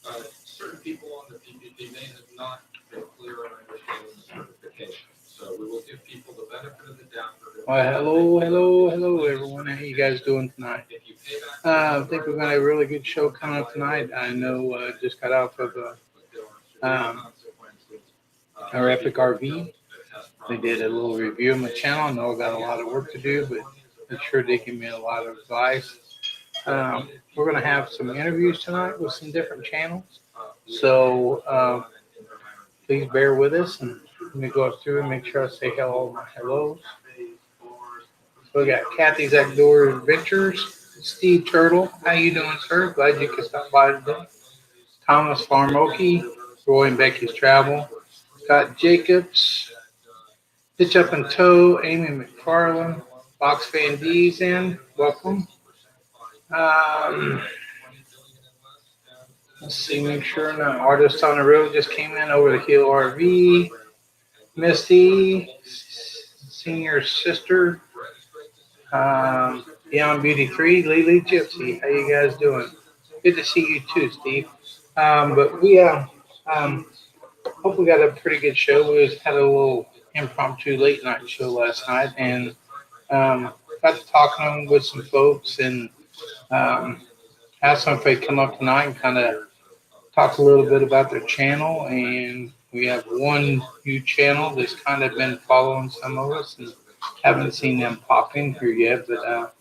certain people on the PPP may have not been clear on understanding the certification. So we will give people the benefit of the doubt. Well, hello, everyone. How you guys doing tonight? I think we're going to have a really good show coming up tonight. I know just got off of our Epic RV. They did a little review of my channel. I know I got a lot of work to do, but I'm sure they give me a lot of advice. We're going to have some interviews tonight with some different channels. So please bear with us and let me go through and make sure I say hello, my hellos. So we got Kathy's Outdoor Adventures, Steve Turtle. How you doing, sir? Glad you could stop by today. Thomas Farmoki, Roy and Becky's Travel. Scott Jacobs, Pitch Up and Toe, Amy McFarland, Box Fan D's in. Welcome. Let's see, make sure no artist on the road just came in over the hill RV. Misty, senior sister, Beyond Beauty 3, Lily Gypsy. How you guys doing? Good to see you too, Steve. But we hope we got a pretty good show. We just had a little impromptu late night show last night and got to talking with some folks and asked them if they'd come up tonight and kind of talk a little bit about their channel. And we have one new channel that's kind of been following some of us and haven't seen them pop in here yet, but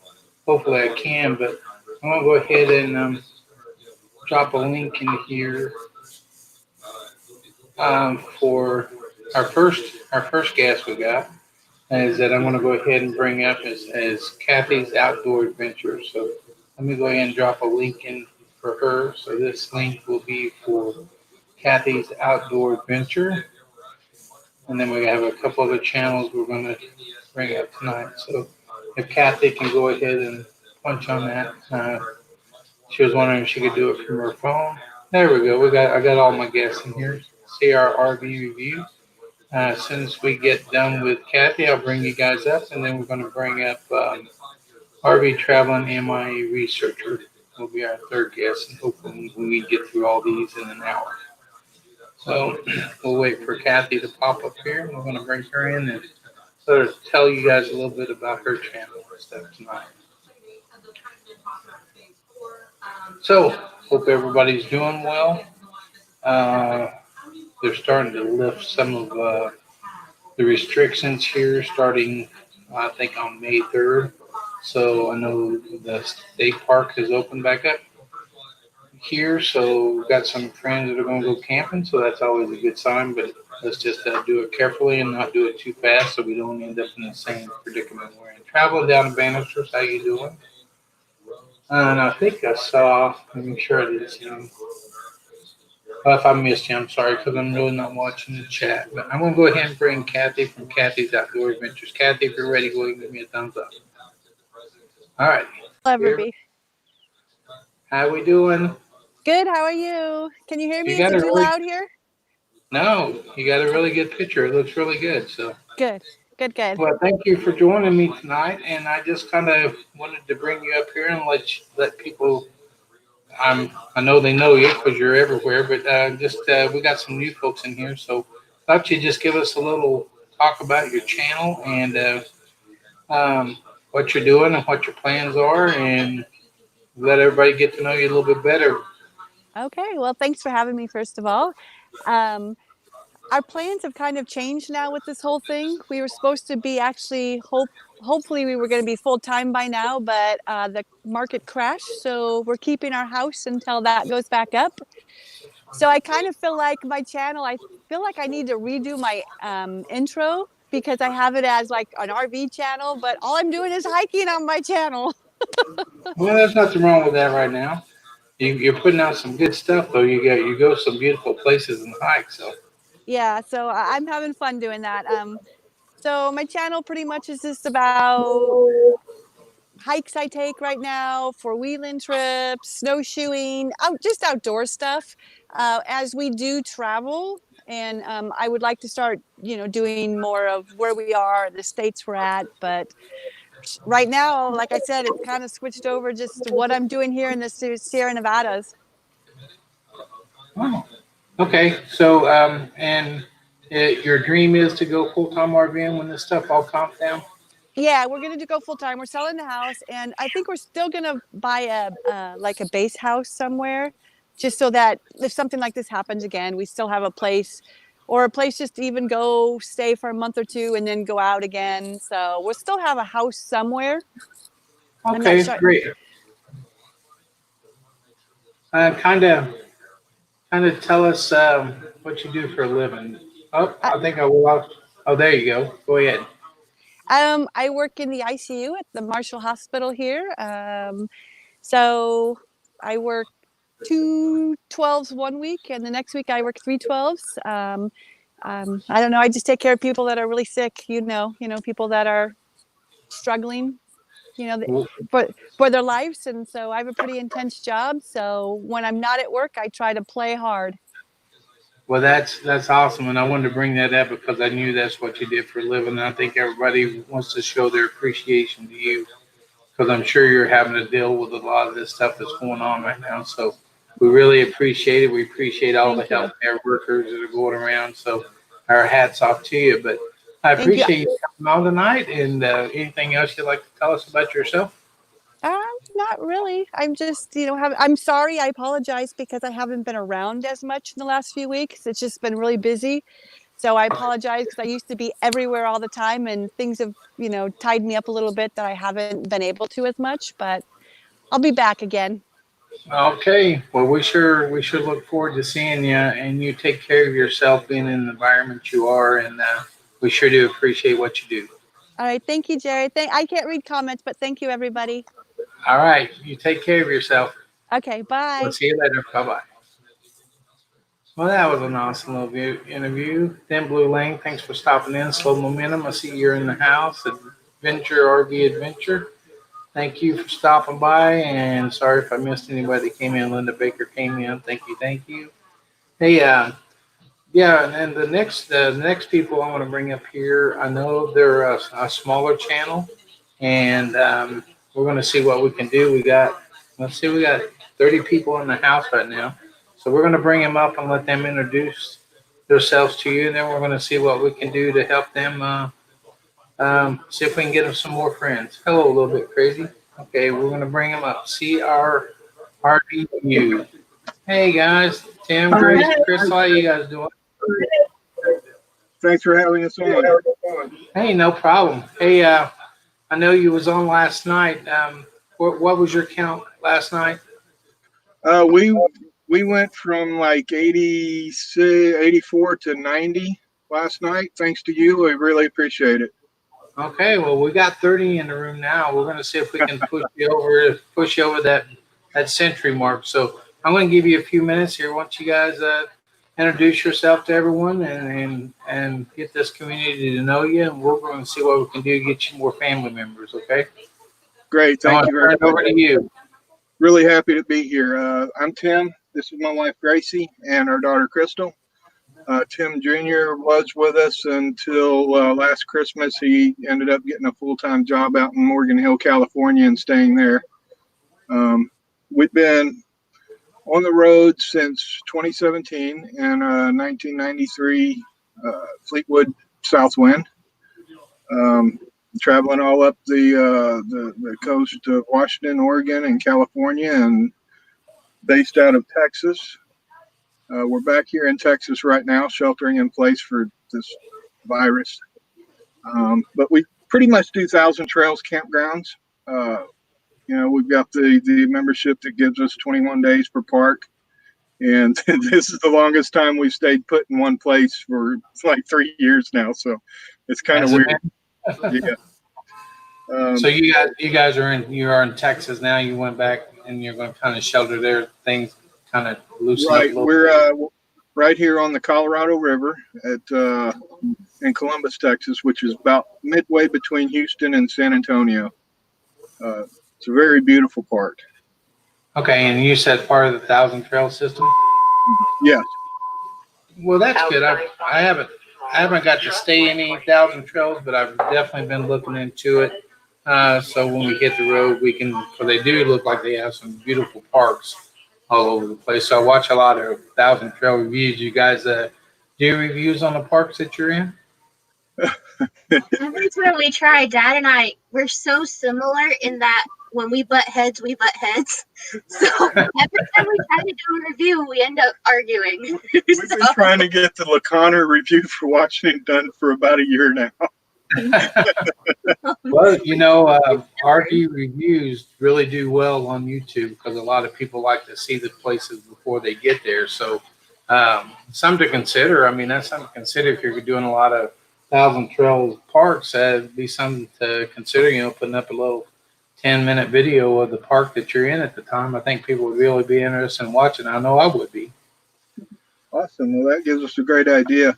hopefully I can. But I'm going to go ahead and drop a link in here for our first guest we got. Is that I'm going to go ahead and bring up as Kathy's Outdoor Adventures. So let me go ahead and drop a link in for her. So this link will be for Kathy's Outdoor Adventure. And then we have a couple other channels we're going to bring up tonight. So if Kathy can go ahead and punch on that. She was wondering if she could do it from her phone. There we go. I got all my guests in here. See our RV review. As soon as we get done with Kathy, I'll bring you guys up, and then we're going to bring up RV Traveling MI Researcher. Will be our third guest, and hopefully we get through all these in an hour. So we'll wait for Kathy to pop up here. We're going to bring her in and sort of tell you guys a little bit about her channel and stuff tonight. So hope everybody's doing well. They're starting to lift some of the restrictions here starting, I think, on May 3rd. So I know the state park has opened back up here. So we've got some friends that are going to go camping. So that's always a good sign. But let's just do it carefully and not do it too fast so we don't end up in the same predicament we're in. Travel down to Bannisters. How you doing? And I think I saw, let me make sure I didn't see him. If I missed you, I'm sorry because I'm really not watching the chat. But I'm going to go ahead and bring Kathy from Kathy's Outdoor Adventures. Kathy, if you're ready, go ahead and give me a thumbs up. All right. Hello, everybody. How we doing? Good. How are you? Can you hear me? You Is it too loud here? No, you got a really good picture. It looks really good. So good. Well, thank you for joining me tonight. And I just kind of wanted to bring you up here and let people. I know they know you because you're everywhere, but we got some new folks in here, so I thought you'd just give us a little talk about your channel and what you're doing and what your plans are, and let everybody get to know you a little bit better. Okay. Well, thanks for having me, first of all. Our plans have kind of changed now with this whole thing. We were supposed to be actually hopefully we were going to be full-time by now, but the market crashed, so we're keeping our house until that goes back up. So I kind of feel like my channel, I feel like I need to redo my intro because I have it as like an RV channel, but all I'm doing is hiking on my channel. Well, there's nothing wrong with that right now. You're putting out some good stuff, though. You go some beautiful places and hike, so. Yeah, so I'm having fun doing that. So my channel pretty much is just about hikes I take right now, four-wheeling trips, snowshoeing, just outdoor stuff as we do travel. And I would like to start, doing more of where we are, the states we're at. But right now, like I said, it's kind of switched over just to what I'm doing here in the Sierra Nevadas. Oh, okay. So, and your dream is to go full-time RVing when this stuff all calms down? Yeah, we're gonna go full time. We're selling the house, and I think we're still gonna buy a like a base house somewhere, just so that if something like this happens again, we still have a place, or a place just to even go stay for a month or two and then go out again. So we'll still have a house somewhere. I'm not Okay, sure. great. Kind of tell us what you do for a living. Oh, I, I think I will. Oh, there you go. Go ahead. I work in the ICU at the Marshall Hospital here. So I work 2 12s one week, and the next week I work 3 12s. I don't know. I just take care of people that are really sick. People that are struggling. You know, Well, for their lives, and so I have a pretty intense job. So when I'm not at work, I try to play hard. well, that's awesome, and I wanted to bring that up because I knew that's what you did for a living. And I think everybody wants to show their appreciation to you because I'm sure you're having to deal with a lot of this stuff that's going on right now. So we really appreciate it. We appreciate all the Thank you. healthcare workers that are going around. So our hats off to you. But I Thank you. appreciate you coming on tonight. And anything else you'd like to tell us about yourself? Not really. I'm just, I'm sorry. I apologize because I haven't been around as much in the last few weeks. It's just been really busy. So I apologize because I used to be everywhere all the time, and things have, tied me up a little bit that I haven't been able to as much, but I'll be back again. Okay. Well, we sure look forward to seeing you, and you take care of yourself being in the environment you are, and we sure do appreciate what you do. All right. Thank you, Jerry. I can't read comments, but thank you, everybody. All right. You take care of yourself. Okay. We'll Bye. see you later. Bye bye. Well, that was an awesome little interview. Then Blue Lane, thanks for stopping in. Slow Momentum, I see you're in the house. Adventure RV Adventure. Thank you for stopping by, and sorry if I missed anybody that came in. Linda Baker came in. Thank you, thank you. Hey, yeah, and then the next people I want to bring up here, I know they're a smaller channel, and we're going to see what we can do. Let's see, we got 30 people in the house right now, so we're going to bring them up and let them introduce themselves to you, and then we're going to see what we can do to help them. See if we can get them some more friends. Hello, a little bit crazy. Okay, we're going to bring them up. CRRDU. Hey guys, Tim, Grace, Chris, how you guys doing? Thanks for having us on. Hey, no problem. Hey, I know you was on last night. What was your count last night? We went from like 86, 84 to 90 last night. Thanks to you, we really appreciate it. Okay, well we got 30 in the room now. We're gonna see if we can push you over that century mark. So I'm gonna give you a few minutes here. Once you guys introduce yourself to everyone and get this community to know you, and we're going to see what we can do to get you more family members. Okay. Great, I thank want you to very turn it much. over to you. Really happy to be here. I'm Tim. This is my wife Gracie and our daughter Crystal. Tim Jr. was with us until last Christmas. He ended up getting a full-time job out in Morgan Hill, California, and staying there. We've been on the road since 2017 and 1993 Fleetwood Southwind, traveling all up the coast of Washington, Oregon, and California, and based out of Texas. We're back here in Texas right now, sheltering in place for this virus. But we pretty much do Thousand Trails campgrounds. We've got the membership that gives us 21 days per park. And this is the longest time we've stayed put in one place for like 3 years now. So it's kind of Has it weird. been? Yeah. So you guys are in Texas now. You went back and you're going to kind of shelter there. Things kind of loosen up a Right. little. We're right here on the Colorado River in Columbus, Texas, which is about midway between Houston and San Antonio. It's a very beautiful park. Okay, and you said part of the Thousand Trail system. Yes. Well, that's good. I haven't got to stay any Thousand Trails, but I've definitely been looking into it. So when we hit the road, we can. For they do look like they have some beautiful parks all over the place. So I watch a lot of Thousand Trail reviews. You guys do reviews on the parks that you're in? Every time we try, Dad and I, we're so similar in that when we butt heads, we butt heads. So every time we try to do a review, we end up arguing. We've been trying to get the LaConner review for Washington done for about a year now. Well, RV reviews really do well on YouTube because a lot of people like to see the places before they get there. So something to consider. I mean, that's something to consider if you're doing a lot of Thousand Trails parks. That'd be something to consider, putting up a little 10-minute video of the park that you're in at the time. I think people would really be interested in watching. I know I would be. Awesome. Well, that gives us a great idea.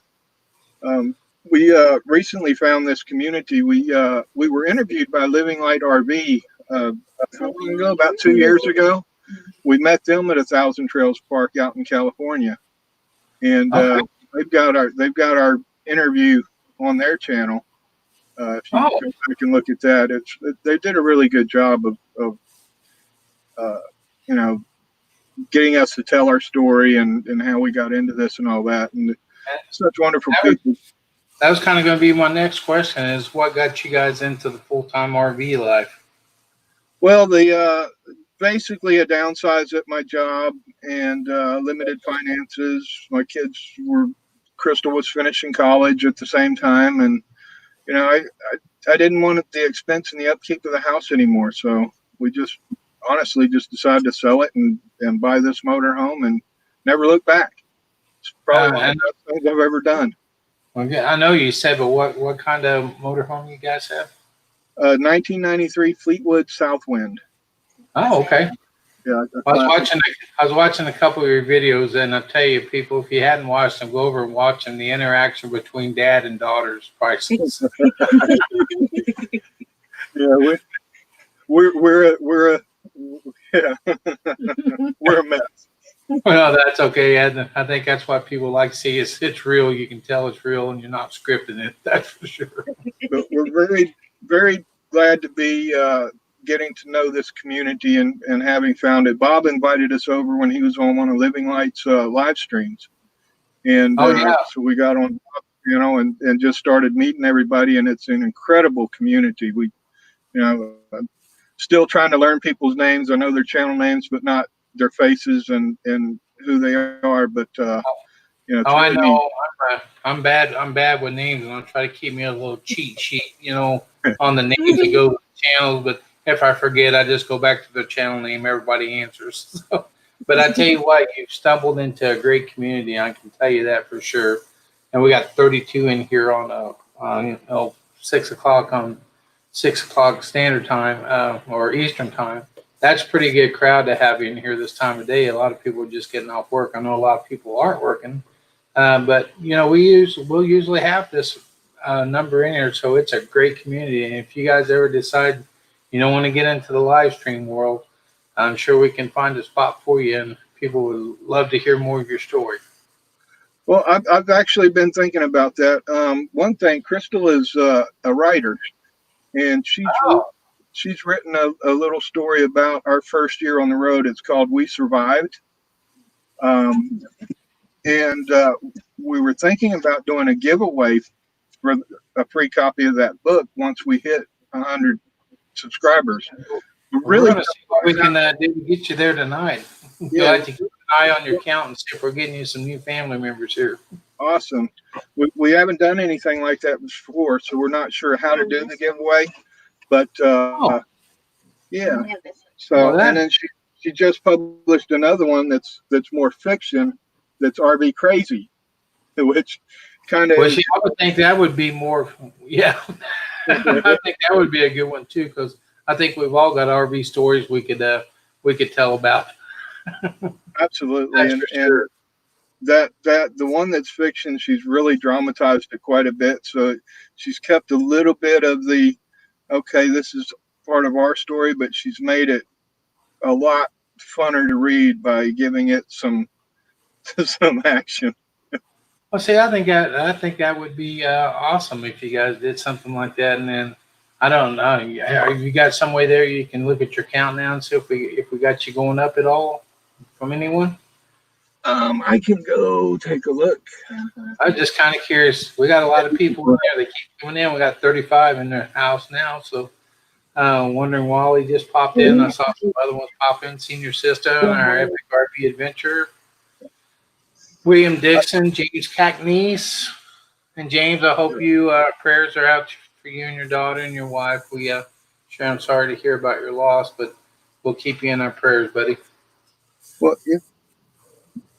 We recently found this community. We were interviewed by Living Light RV how long ago? About 2 years ago. We met them at a Thousand Trails Park out in California, and Okay. they've got our interview on their channel. If you go back and look at that, they did a really good job of getting us to tell our story and how we got into this and all that, and such wonderful people. That was kind of going to be my next question: is what got you guys into the full-time RV life? Well, the basically a downsize at my job and limited finances. My kids Crystal was finishing college at the same time, and I didn't want the expense and the upkeep of the house anymore. So we honestly decided to sell it and buy this motorhome and never look back. It's probably one of the best things I've ever done. Well, yeah, I know you said, but what kind of motorhome you guys have? 1993 Fleetwood Southwind. Oh, okay. Yeah, I was watching a couple of your videos, and I tell you, people, if you hadn't watched them, go over and watch them. The interaction between dad and daughter's priceless. Yeah, we're a mess. Well, that's okay. I think that's what people like to see. It's real. You can tell it's real, and you're not scripting it. That's for sure. But we're very, very glad to be getting to know this community and having found it. Bob invited us over when he was on one of Living Light's live streams, and so we got on, and just started meeting everybody. And it's an incredible community. We, I'm still trying to learn people's names. I know their channel names, but not their faces and who they are. But I know. I'm bad with names, and I'll try to keep me a little cheat sheet, on the names that go with the channels. But if I forget, I just go back to the channel name. Everybody answers. So, but I tell you what, you've stumbled into a great community. I can tell you that for sure. And we got 32 in here on 6 o'clock standard time or Eastern time. That's a pretty good crowd to have in here this time of day. A lot of people are just getting off work. I know a lot of people aren't working, but we'll usually have this number in here, so it's a great community. And if you guys ever decide you don't want to get into the live stream world, I'm sure we can find a spot for you, and people would love to hear more of your story. Well, I've actually been thinking about that. One thing, Crystal is a writer, and she's written a little story about our first year on the road. It's called We Survived. And we were thinking about doing a giveaway for a free copy of that book once we hit 100 subscribers. We're going to see what we can do to get you there tonight. You'll have to keep an eye on your count and see if we're getting you some new family members here. Awesome. We haven't done anything like that before, so we're not sure how to do the giveaway. But yeah. So and then she just published another one that's more fiction. That's RV Crazy, which kind of. Well, I would think that would be more. Yeah, I think that would be a good one too, because I think we've all got RV stories we could tell about. Absolutely, and that the one that's fiction, she's really dramatized it quite a bit. So she's kept a little bit of the, okay, this is part of our story, but she's made it a lot funner to read by giving it some action. Well, see, I think that would be awesome if you guys did something like that. And then I don't know, you got some way there you can look at your count now and see if we got you going up at all. from anyone? I can go take a look. I was just kind of curious. We got a lot of people in there. They keep coming in. We got 35 in their house now. So, wondering, Wally just popped in. I saw some other ones pop in. Senior Sister on our Epic RV Adventure. William Dixon, James Cacknese. And James, I hope you prayers are out for you and your daughter and your wife. Sure, I'm sorry to hear about your loss, but we'll keep you in our prayers, buddy. Well, yeah,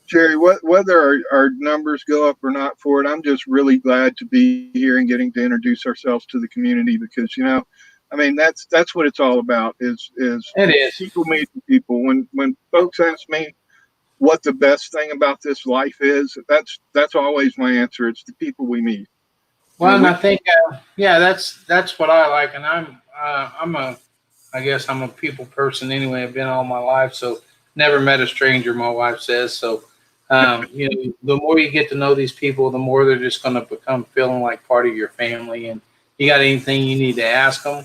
Jerry, whether our numbers go up or not for it, I'm just really glad to be here and getting to introduce ourselves to the community because, I mean, that's what it's all about is It is. people meeting people. When folks ask me what the best thing about this life is, that's always my answer. It's the people we meet. Well, and I think, yeah, that's what I like, and I guess I'm a people person anyway. I've been all my life, so never met a stranger. My wife says so. The more you get to know these people, the more they're just going to become feeling like part of your family. And you got anything you need to ask them,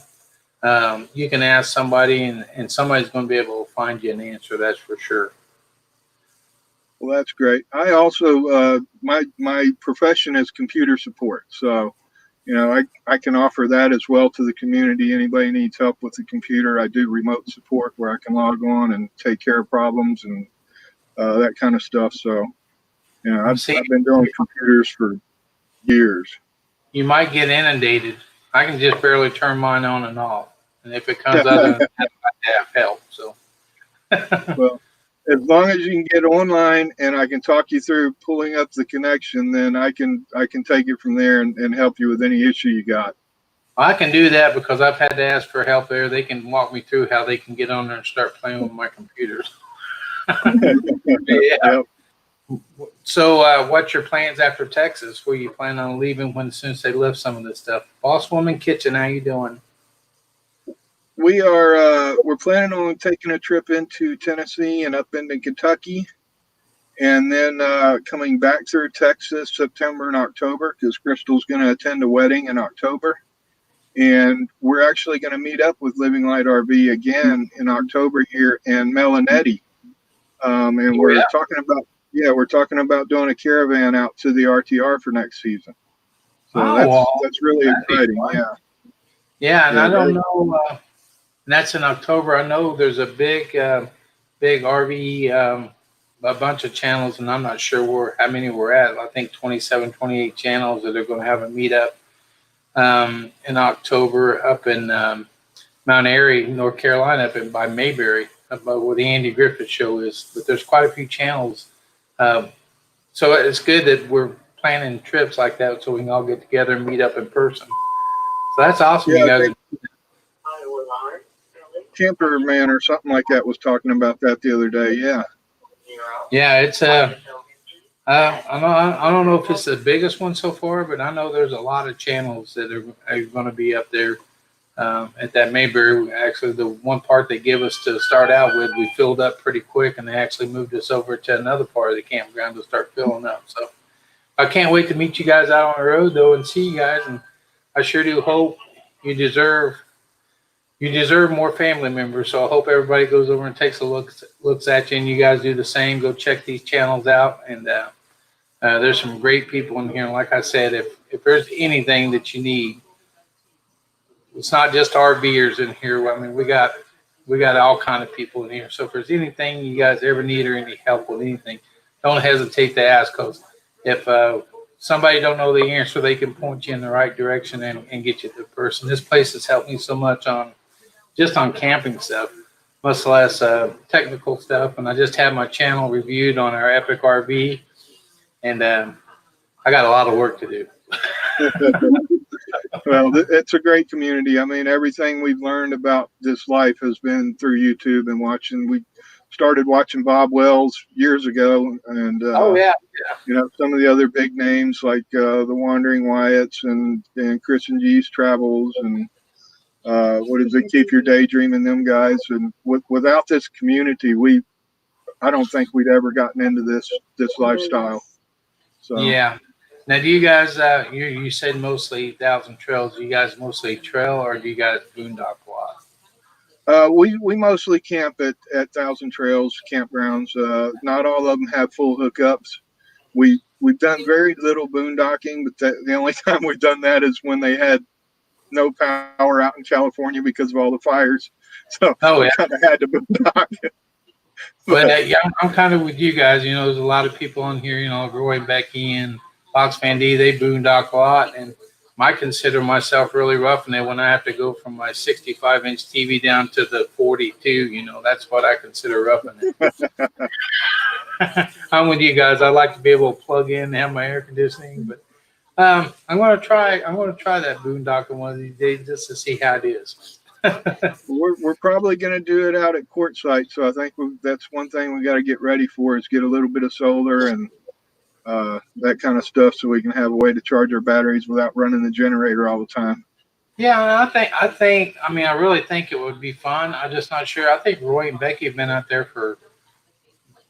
you can ask somebody, and somebody's going to be able to find you an answer. That's for sure. Well, that's great. I also my profession is computer support, so I can offer that as well to the community. Anybody needs help with the computer, I do remote support where I can log on and take care of problems and that kind of stuff. So, I've been doing computers for years. You might get inundated. I can just barely turn mine on and off, and if it comes other than that, I have help. So, well, as long as you can get online and I can talk you through pulling up the connection, then I can take it from there and help you with any issue you got. I can do that because I've had to ask for help there. They can walk me through how they can get on there and start playing with my computers. Yeah. Yep. So, what's your plans after Texas? Where you plan on leaving as soon as they lift some of this stuff? Boss Woman Kitchen, how you doing? We're planning on taking a trip into Tennessee and up into Kentucky, and then coming back through Texas September and October because Crystal's going to attend a wedding in October, and we're actually going to meet up with Living Light RV again in October here in Melinetti, and we're talking about doing a caravan out to the RTR for next season. So that's really exciting. Yeah, and I don't know. And that's in October. I know there's a big RV, a bunch of channels, and I'm not sure how many we're at. I think 27, 28 channels that are going to have a meetup in October up in Mount Airy, North Carolina, up by Mayberry, about where the Andy Griffith show is. But there's quite a few channels. So it's good that we're planning trips like that so we can all get together and meet up in person. So that's awesome. Yeah, you guys. Camperman or something like that was talking about that the other day. Yeah. Yeah, it's I don't know if it's the biggest one so far, but I know there's a lot of channels that are going to be up there at that Mayberry. Actually, the one part they give us to start out with, we filled up pretty quick, and they actually moved us over to another part of the campground to start filling up. So I can't wait to meet you guys out on the road though and see you guys, and I sure do hope you deserve more family members. So I hope everybody goes over and takes a looks at you, and you guys do the same. Go check these channels out, and there's some great people in here. And like I said, if there's anything that you need, it's not just RVers in here. I mean, we got all kind of people in here. So if there's anything you guys ever need or any help with anything, don't hesitate to ask. Because if somebody don't know the answer, they can point you in the right direction and get you to the person. This place has helped me so much on camping stuff, much less technical stuff. And I just had my channel reviewed on our Epic RV, and I got a lot of work to do. Well, it's a great community. I mean, everything we've learned about this life has been through YouTube and watching. We started watching Bob Wells years ago, and some of the other big names like the Wandering Wyatts and Chris and G's Travels and what is it, Keep Your Daydreaming, them guys. And without this community, I don't think we'd ever gotten into this lifestyle. So yeah. Now, do you guys? You said mostly 1,000 trails. Do you guys mostly trail, or do you guys boondock a lot? We mostly camp at Thousand Trails campgrounds. Not all of them have full hookups. We've done very little boondocking, but the only time we've done that is when they had no power out in California because of all the fires. So Oh yeah. kind of had to boondock. But yeah, I'm kind of with you guys. You know, there's a lot of people on here. You know, Roy, Becky, and Fox Van D. They boondock a lot, and I consider myself really roughing it when I have to go from my 65-inch TV down to the 42. You know, that's what I consider roughing it. I'm with you guys. I like to be able to plug in and have my air conditioning, but I'm going to try. I'm going to try that boondocking one of these days just to see how it is. We're probably going to do it out at Quartzsite, so I think that's one thing we got to get ready for is get a little bit of solar and that kind of stuff, so we can have a way to charge our batteries without running the generator all the time. Yeah, I mean, I really think it would be fun. I'm just not sure. I think Roy and Becky have been out there for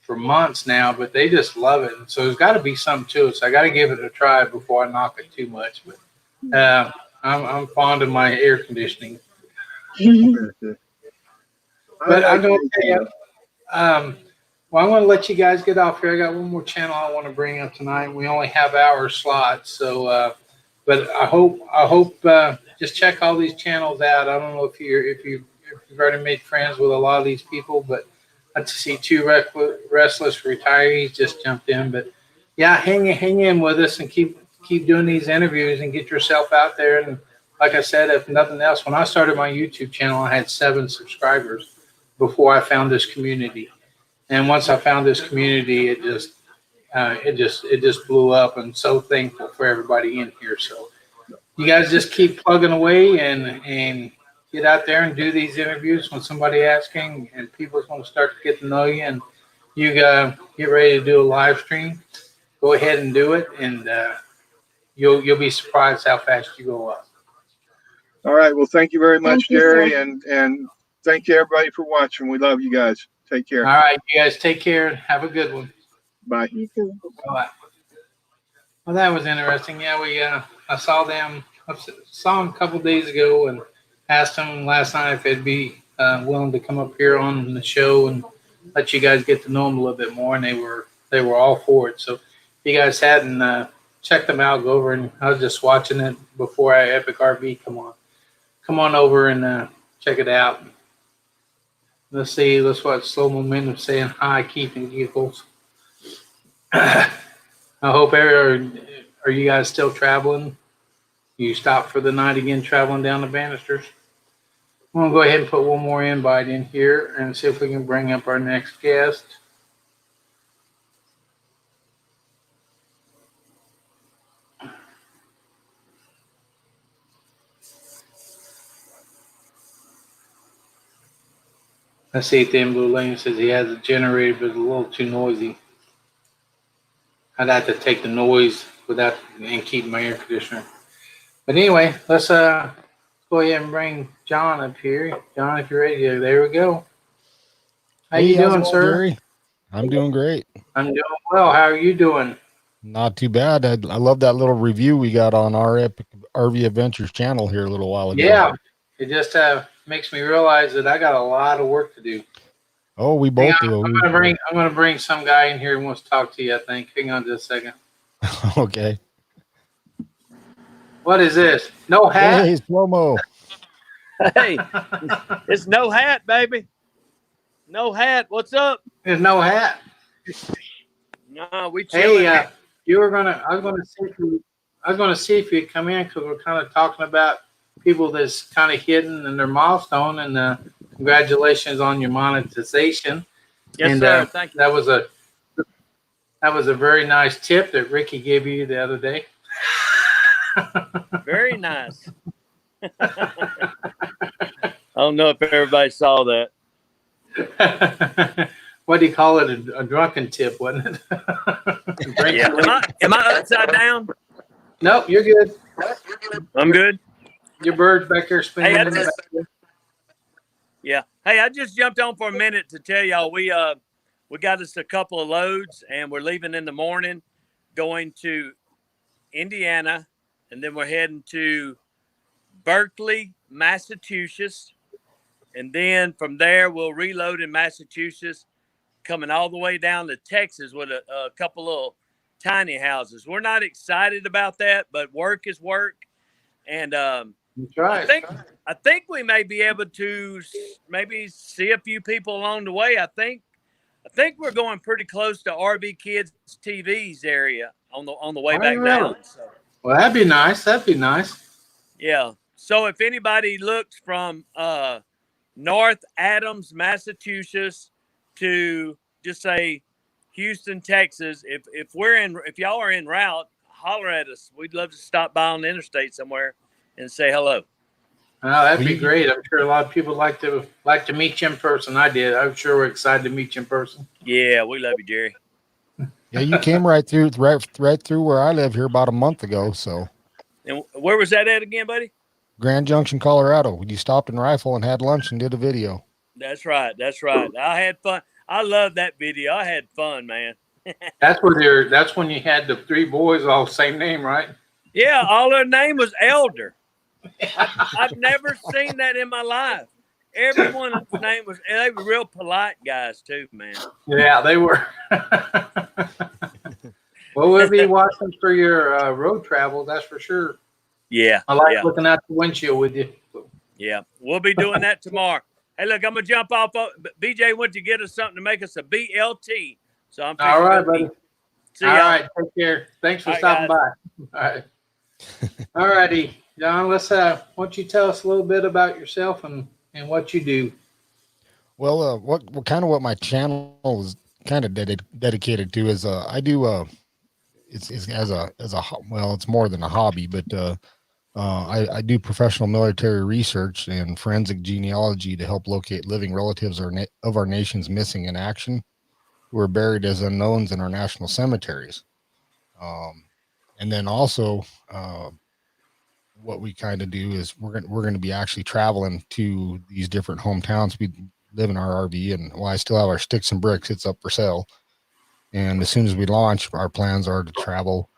months now, but they just love it. So there's got to be something to it. So I got to give it a try before I knock it too much. But I'm fond of my air conditioning. But I'm going to tell you, well, I'm going to let you guys get off here. I got one more channel I want to bring up tonight. We only have hour slots, so but I hope just check all these channels out. I don't know if you've already made friends with a lot of these people, but I see two restless retirees just jumped in. But yeah, hang in with us and keep doing these interviews and get yourself out there. And like I said, if nothing else, when I started my YouTube channel, I had 7 subscribers before I found this community. And once I found this community, it just blew up. And so thankful for everybody in here. So you guys just keep plugging away and get out there and do these interviews when somebody asking and people's going to start to get to know you. And you get ready to do a live stream. Go ahead and do it, and you'll be surprised how fast you go up. All right. Well, thank you very much, Jerry, and thank you everybody for watching. We love you guys. Take care. All right, you guys take care. Have a good one. Bye. You too. Bye. Well, that was interesting. Yeah, I saw them. I saw them a couple days ago and asked them last night if they'd be willing to come up here on the show and let you guys get to know them a little bit more. And they were all for it. So if you guys hadn't checked them out, go over. And I was just watching it before Epic RV. Come on over and check it out. Let's see. Let's watch Slow Momentum saying hi, Keith and Giggles. I hope are you guys still traveling? You stopped for the night again, traveling down the banisters. I'm gonna go ahead and put one more invite in here and see if we can bring up our next guest. I see at the end Blue Lane says he has a generator, but it's a little too noisy. I'd have to take the noise without and keep my air conditioner. But anyway, let's go ahead and bring John up here. John, if you're ready, there we go. How you doing, sir? Jerry? I'm doing great. I'm doing well. How are you doing? Not too bad. I love that little review we got on our Epic RV Adventures channel here a little while ago. Yeah, it just makes me realize that I got a lot of work to do. Oh, we both do. I'm gonna bring some guy in here who wants to talk to you. I think. Hang on just a second. Okay. What is this? No hat? Hey, slow-mo. Hey, it's no hat, baby. No hat. What's up? There's no hat. No, we chilling. Hey, I was gonna see if you'd come in because we're kind of talking about people that's kind of hidden in their milestone, and congratulations on your monetization. Yes, and, sir. Thank you. That was a very nice tip that Ricky gave you the other day. Very nice. I don't know if everybody saw that. What do you call it? A drunken tip, wasn't it? Yeah. Am I upside down? Nope, you're good. I'm good. Your bird's back there spinning. Hey, yeah. Hey, I just jumped on for a minute to tell y'all we got us a couple of loads and we're leaving in the morning, going to Indiana, and then we're heading to Berkeley, Massachusetts, And then from there, we'll reload in Massachusetts, coming all the way down to Texas with a couple little tiny houses. We're not excited about that, but work is work. And That's right. I think we may be able to maybe see a few people along the way. I think we're going pretty close to RV Kids TV's area on the way back down. So, Well, that'd be nice. That'd be nice. yeah. So if anybody looks from North Adams, Massachusetts to just say Houston, Texas, if y'all are en route, holler at us. We'd love to stop by on the interstate somewhere and say hello. Oh, that'd be great. I'm sure a lot of people like to meet you in person. I did. I'm sure we're excited to meet you in person. Yeah, we love you, Jerry. Yeah, you came right through where I live here about a month ago. So, and where was that at again, buddy? Grand Junction, Colorado. You stopped in Rifle and had lunch and did a video. That's right. I had fun. I love that video. I had fun, man. That's when you had the three boys all same name, right? Yeah, all their name was Elder. I've never seen that in my life. Everyone's name was. They were real polite guys too, man. Yeah, they were. Well, we'll be watching for your road travel. That's for sure. Yeah, I like looking out the windshield with you. Yeah, we'll be doing that tomorrow. Hey, look, I'm gonna jump off. BJ went to get us something to make us a BLT. So I'm all right, buddy. See ya. All right, take care. Thanks for stopping by. All right. All righty, John. Let's why don't you tell us a little bit about yourself and what you do? Well, what my channel is kind of dedicated to is I do it's it's more than a hobby, but I do professional military research and forensic genealogy to help locate living relatives of our nation's missing in action who are buried as unknowns in our national cemeteries. And then also what we kind of do is we're going to be actually traveling to these different hometowns. We live in our RV, and I still have our sticks and bricks. It's up for sale. And as soon as we launch, our plans are to travel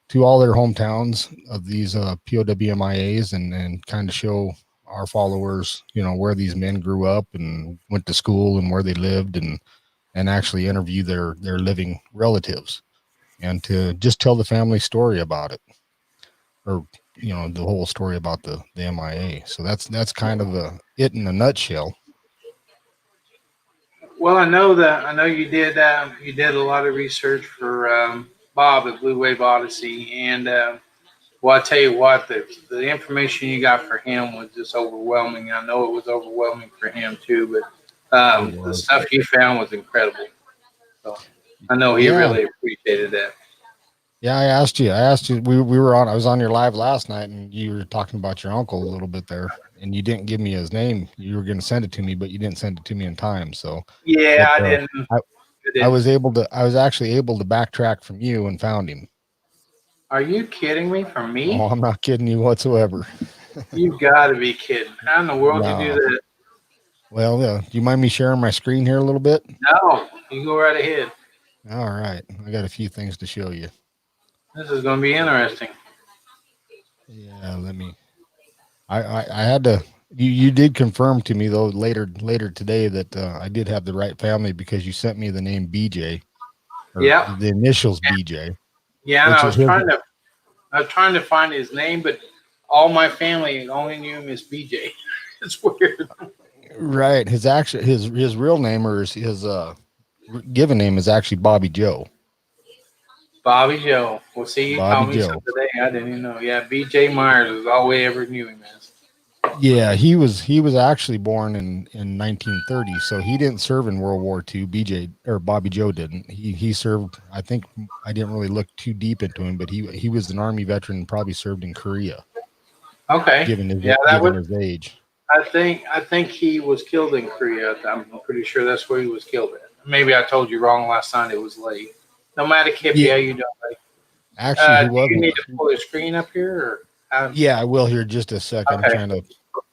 to all their hometowns of these POWMIAs and kind of show our followers, where these men grew up and went to school and where they lived, and actually interview their living relatives and to just tell the family story about it, or the whole story about the MIA. So that's kind of it in a nutshell. Well, I know you did a lot of research for Bob at Blue Wave Odyssey, and well, I tell you what, the information you got for him was just overwhelming. I know it was overwhelming for him too, but the stuff you found was incredible. So I know he really appreciated that. Yeah, I asked you. I was on your live last night, and you were talking about your uncle a little bit there, and you didn't give me his name. You were going to send it to me, but you didn't send it to me in time. So yeah, I didn't. I was actually able to backtrack from you and found him. Are you kidding me? From me? Oh, I'm not kidding you whatsoever. You've got to be kidding. How in the world did you do that? Well, do you mind me sharing my screen here a little bit? No, you go right ahead. All right. I got a few things to show you. This is going to be interesting. Yeah, I had to, you did confirm to me though later today that I did have the right family, because you sent me the name BJ. Yeah. The initials BJ. Yeah, and I was trying to find his name, but all my family only knew him as BJ. It's weird. Right. His real name, or his given name, is actually Bobby Joe. Bobby Joe. Well, see, you told me something today I didn't even know. Yeah, BJ Myers is all we ever knew him as. Yeah, he was actually born in 1930, so he didn't serve in World War II. Bobby Joe didn't. He served. I think I didn't really look too deep into him, but he was an Army veteran and probably served in Korea. Okay. Given his age. I think he was killed in Korea. I'm pretty sure that's where he was killed at. Maybe I told you wrong last night. It was late. No matter, Kippy, how you doing, buddy? Actually, do you need to pull the screen up here? Yeah, I will here just a second. Okay. I'm trying to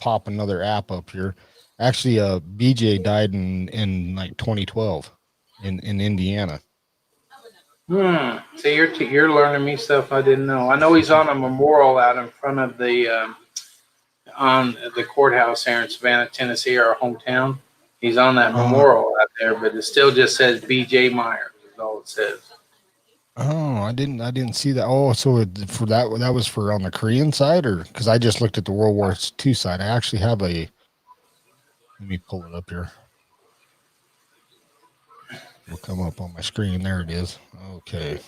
pop another app up here. Actually, BJ died in like 2012 in Indiana. See, you're learning me stuff I didn't know. I know he's on a memorial out in front of the on the courthouse here in Savannah, Tennessee, our hometown. He's on that memorial out there, but it still just says B.J. Myers. Is all it says. Oh, I didn't see that. Oh, so for that was for on the Korean side, or because I just looked at the World War II side. I actually have a. Let me pull it up here. It'll come up on my screen. There it is. Okay.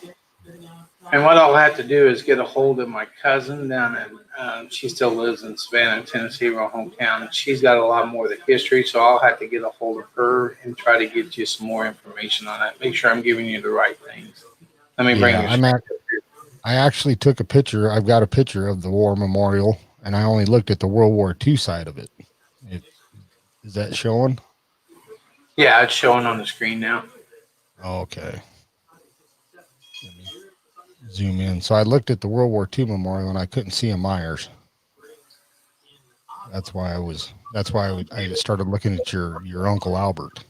And what I'll have to do is get a hold of my cousin down in, she still lives in Savannah, Tennessee, my hometown. And she's got a lot more of the history, so I'll have to get a hold of her and try to get you some more information on that. Make sure I'm giving you the right things. Let me bring you. I actually took a picture. I've got a picture of the war memorial, and I only looked at the World War II side of it. Is that showing? Yeah, it's showing on the screen now. Okay. Let me zoom in. So I looked at the World War II memorial, and I couldn't see a Myers. That's why I started looking at your Uncle Albert,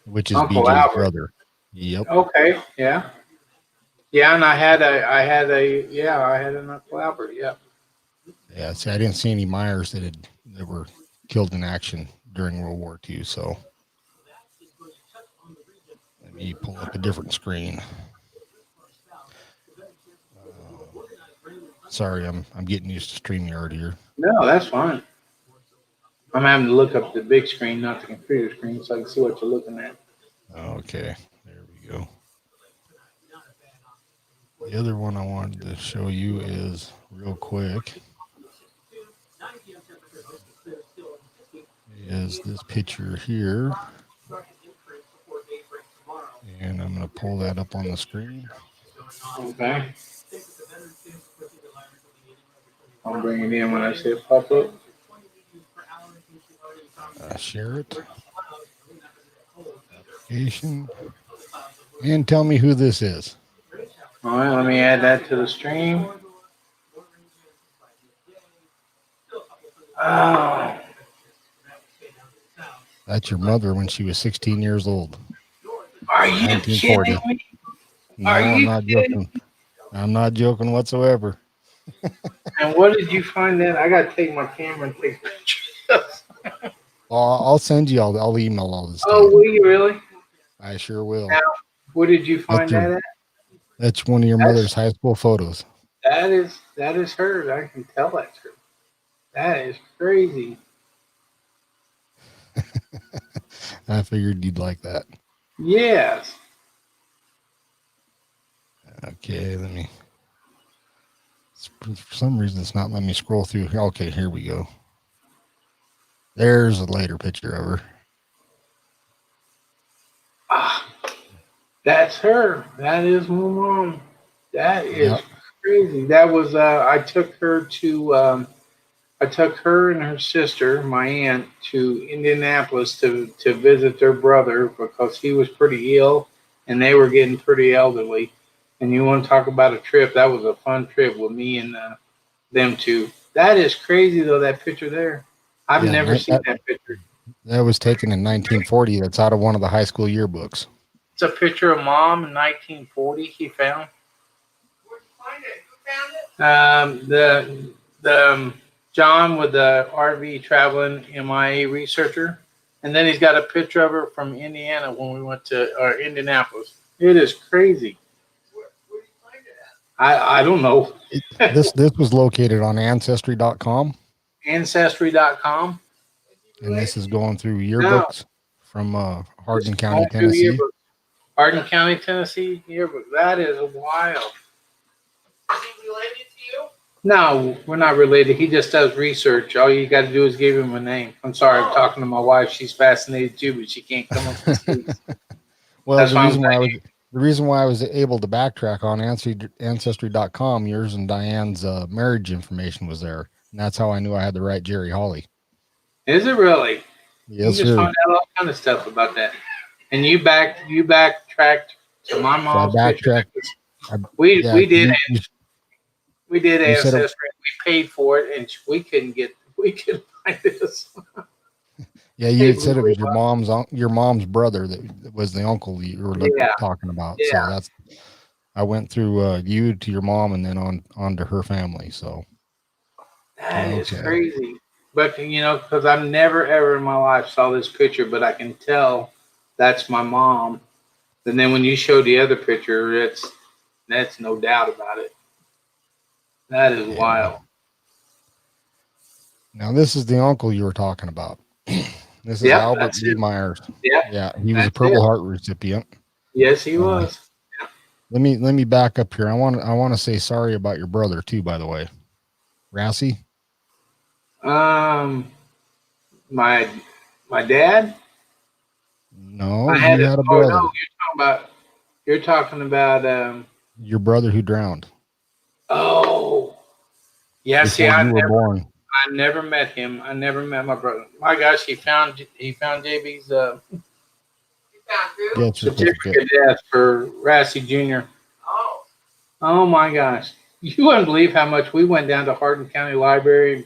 which is Uncle BJ's Albert. brother. Yep. Okay. Yeah. Yeah, and I had an Uncle Albert. Yeah. Yeah. See, I didn't see any Myers that were killed in action during World War II. So let me pull up a different screen. Sorry, I'm getting used to StreamYard here. No, that's fine. I'm having to look up the big screen, not the computer screen, so I can see what you're looking at. Okay, there we go. The other one I wanted to show you is real quick. Is this picture here. And I'm going to pull that up on the screen. Okay. I'll bring it in when I see it pop up. Share it. Application. And tell me who this is. All right, let me add that to the stream. Oh. That's your mother when she was 16 years old. Are you 1940. Kidding me? No, I'm not joking. I'm not joking whatsoever. And what did you find then? I got to take my camera and take pictures. I'll send you I'll email all this. Oh, will you really? I sure will. Now, where did you find that at? That's one of your mother's high school photos. That is her. I can tell that's her. That is crazy. I figured you'd like that. Yes. Okay, for some reason it's not letting me scroll through. Okay, here we go. There's a later picture of her. That's her. That is my mom. That is crazy. That was I took her and her sister, my aunt, to Indianapolis to visit their brother because he was pretty ill and they were getting pretty elderly. And you want to talk about a trip? That was a fun trip with me and them two. That is crazy though. That picture there. I've never seen that picture. That was taken in 1940. That's out of one of the high school yearbooks. It's a picture of mom in 1940. He found. Where'd you find it? Who found it? The John with the RV traveling MIA researcher, and then he's got a picture of her from Indiana when we went to Indianapolis. It is crazy. Where did you find it at? I don't know. This was located on Ancestry.com. Ancestry.com. And this is going through yearbooks from Hardin County, Tennessee. Hardin County, Tennessee yearbook. That is wild. Is he related to you? No, we're not related. He just does research. All you got to do is give him a name. I'm sorry, I'm talking to my wife. She's fascinated too, but she can't come up with these. Well, the reason why I was able to backtrack on Ancestry.com, yours and Diane's marriage information was there. And that's how I knew I had the right Jerry Hawley. Is it really? Yes, you just found out all kind of stuff about that. And you backtracked to my mom's picture. We did Ancestry. We paid for it, and we couldn't find this. Yeah, you had said it was your mom's brother that was the uncle you were talking about. Yeah. So I went through you to your mom and then on to her family. So That is Okay. crazy. But you know, because I've never ever in my life saw this picture, but I can tell that's my mom. And then when you show the other picture, that's no doubt about it. That is Yeah. wild. Now this is the uncle you were talking about. This is Yep, Albert that's Lee it. Myers. Yep, Yeah, he was a that's it. Purple Heart recipient. Yes, he Uh, was. let me back up here. I want to say sorry about your brother too, by the way. Rassie? Um, my my dad. No, I had you it. had a Oh no, brother. you're talking about Your brother who drowned oh yeah. See, before you were born. I never met him. I never met my brother. My gosh, he found JB's Death certificate. certificate of death for Rassie Jr. Oh my gosh. You wouldn't believe how much we went down to Hardin County Library and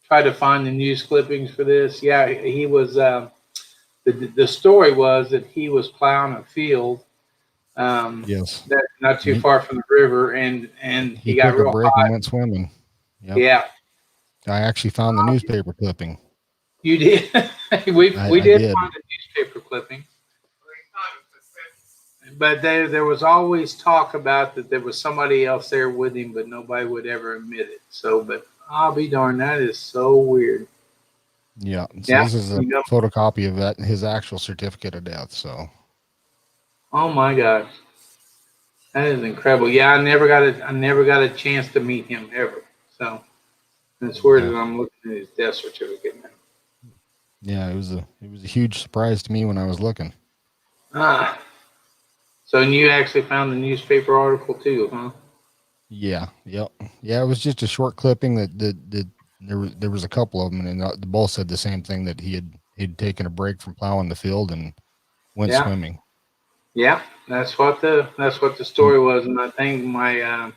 tried to find the news clippings for this. Yeah, he was, the story was that he was plowing a field Yes. that not And too far from the river and he he got took a real break and hot. went swimming. Yep. Yeah, I actually found the newspaper clipping. you did. We I did did. find a newspaper clipping. But there was always talk about that there was somebody else there with him, but nobody would ever admit it. So, but I'll be darned, that is so weird. Yeah. So Yeah. this is a You go, photocopy of that his actual certificate of death. So oh my gosh, that is incredible. Yeah, I never got a chance to meet him ever. So it's weird yeah. that I'm looking at his death certificate now. Yeah, it was a huge surprise to me when I was looking. Ah, so you actually found the newspaper article too, huh? Yeah, yep. Yeah, it was just a short clipping that there was a couple of them, and they both said the same thing, that he'd taken a break from plowing the field and went Yeah, swimming. yeah. That's what the story was, and I think my And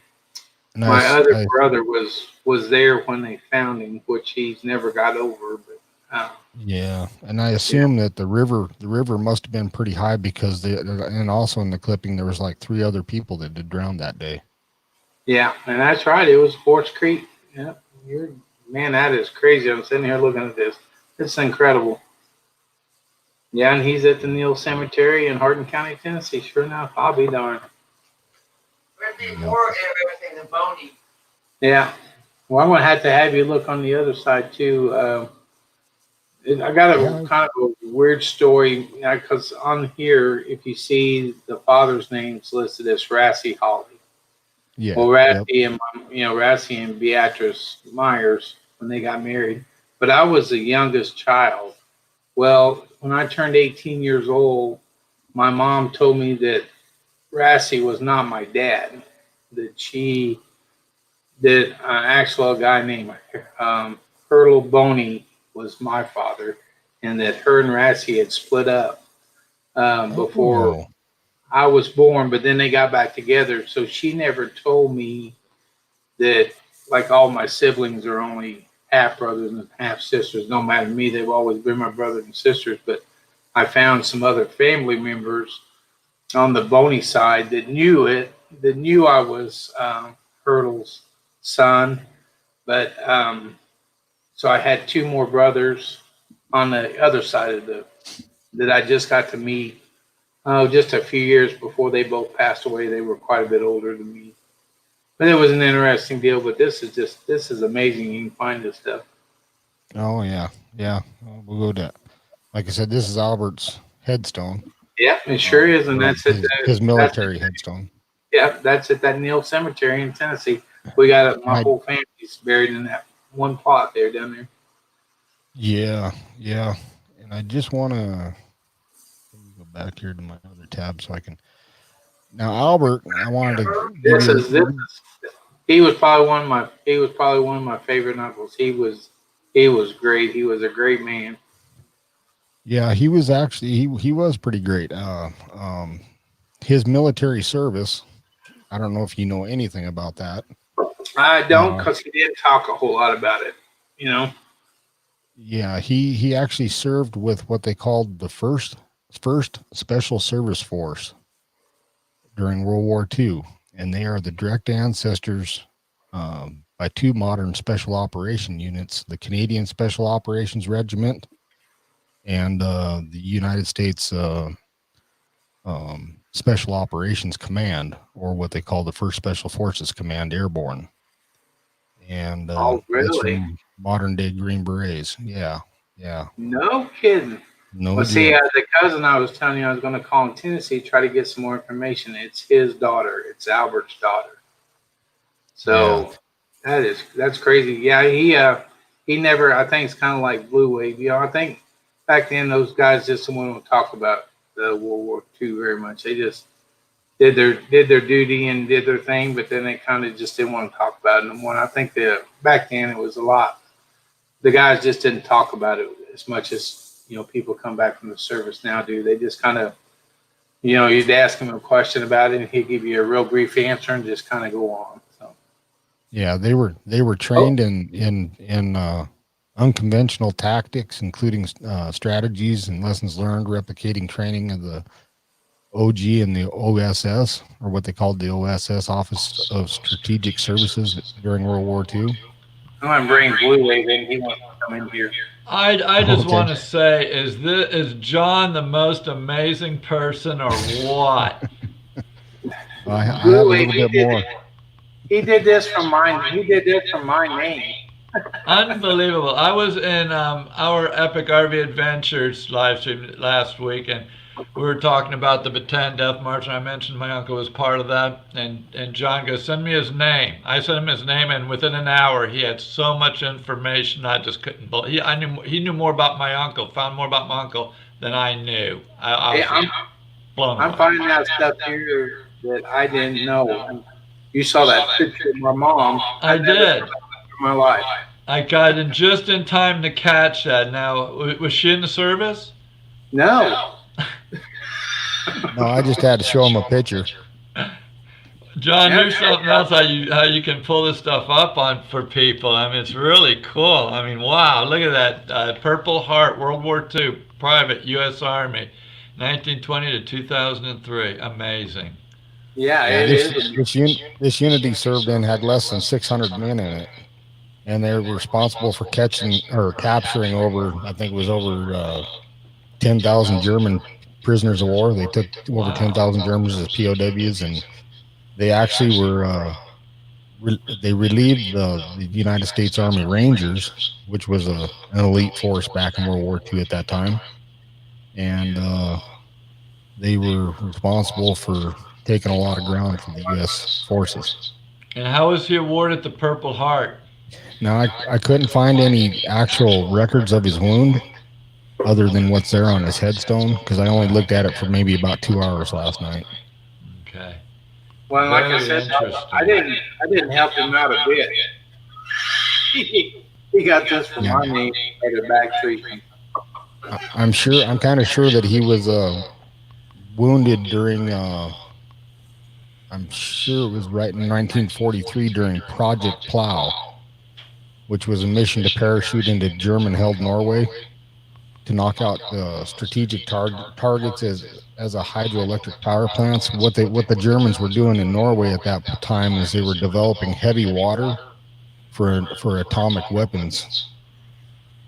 my other I brother was there when they found him, which he's never got over. But yeah, and I yeah, assume that the river must have been pretty high, because and also in the clipping there was like 3 other people that had drowned that day. yeah, and that's right. It was Horse Creek. Yeah, you're man, that is crazy. I'm sitting here looking at this. It's incredible. Yeah, and he's at the Neal Cemetery in Hardin County, Tennessee. Sure enough, I'll be darned. Yep. Yeah. Well, I'm gonna have to have you look on the other side too. I got a Yeah, kind of a weird story because on here, if you see the father's name's listed as Rassie Holly. yeah, Well, yep, Rassie and Beatrice Myers when they got married. But I was the youngest child. Well, when I turned 18 years old, my mom told me that Rassie was not my dad. That actually a guy named Hurtle Boney was my father, and that her and Rassie had split up before oh, I was born, but then they got back together. So she never told me that, like, all my siblings are only half brothers and half sisters. No matter to me, they've always been my brothers and sisters. But I found some other family members on the Boney side that knew I was Hurtle's son. But so I had 2 more brothers on the other side of the that I just got to meet. Just a few years before they both passed away. They were quite a bit older than me. But it was an interesting deal. But this is amazing. You can find this stuff. oh yeah, yeah. We'll go to, like I said, this is Albert's headstone. Yeah, it sure is, and Or that's it. his That's military headstone. yeah, that's at that Neal Cemetery in Tennessee. We got And my whole family's buried in that one plot there down there. yeah, yeah. And I just want to, let me go back here to my other tab so I can. Now, Albert, I wanted to give This you. is this. He was probably one of my favorite uncles. He was great. He was a great man. Yeah, he was actually he was pretty great. His military service. I don't know if you know anything about that. I don't, Uh, because he didn't talk a whole lot about it. You know. yeah, he actually served with what they called the first Special Service Force during World War II, and they are the direct ancestors by two modern special operation units, the Canadian Special Operations Regiment and the United States Special Operations Command, or what they call the First Special Forces Command Airborne. And Oh, that's really? your modern day Green Berets. Yeah. Yeah. No kidding. No Well, see, joke. the cousin I was telling you I was going to call in Tennessee, try to get some more information. It's his daughter. It's Albert's daughter. Yeah. So that's crazy. Yeah, he never. I think it's kind of like Blue Wave. I think back then those guys just didn't want to talk about the World War II very much. They just did their duty and did their thing, but then they kind of just didn't want to talk about it no more. And I think that back then it was a lot. The guys just didn't talk about it as much as people come back from the service now do. They just kind of you'd ask him a question about it and he'd give you a real brief answer and just kind of go on. So Yeah, they were trained in unconventional tactics, including strategies and lessons learned, replicating training of the OG and the OSS, or what they called the OSS, Office of Strategic Services, during World War II. I'm gonna bring Blue Wave in. He wants to come in here. I just Okay. want to say, is John the most amazing person or what? I have a Blue Wave, little bit more. He did this from mine. He did this from my name. Unbelievable. I was in our Epic RV Adventures live stream last week, and we were talking about the Bataan Death March, and I mentioned my uncle was part of that, and John goes, send me his name. I sent him his name, and within an hour, he had so much information, I just couldn't believe. He knew more about my uncle, found more about my uncle than I knew. I was blown I'm away. finding out stuff here that I didn't know. And you saw that picture of my mom. I never did. saw that in my life. I got in just in time to catch that. Now, was she in the service? No. No, I just had to show him a picture. John, Yeah. there's something else how you can pull this stuff up on for people. I mean, it's really cool. I mean, wow, look at that Purple Heart, World War II, Private, U.S. Army, 1920 to 2003. Amazing. Yeah, Yeah, it is. this unity served in had less than 600 men in it, and they were responsible for catching or capturing over, I think it was over 10,000 German prisoners of war. They took over 10,000 Germans as POWs, and they actually were they relieved the United States Army Rangers, which was an elite force back in World War II at that time, and they were responsible for taking a lot of ground for the U.S. forces. And how was he awarded the Purple Heart? Now, I couldn't find any actual records of his wound other than what's there on his headstone, because I only looked at it for maybe about 2 hours last night. Okay. Well, like I Very said, interesting. I didn't help him out a bit. He got this from my name at the back treatment. I'm kind of sure that he was wounded during I'm sure it was right in 1943 during Project Plow, which was a mission to parachute into German-held Norway to knock out strategic targets as a hydroelectric power plants. What the Germans were doing in Norway at that time is they were developing heavy water for atomic weapons.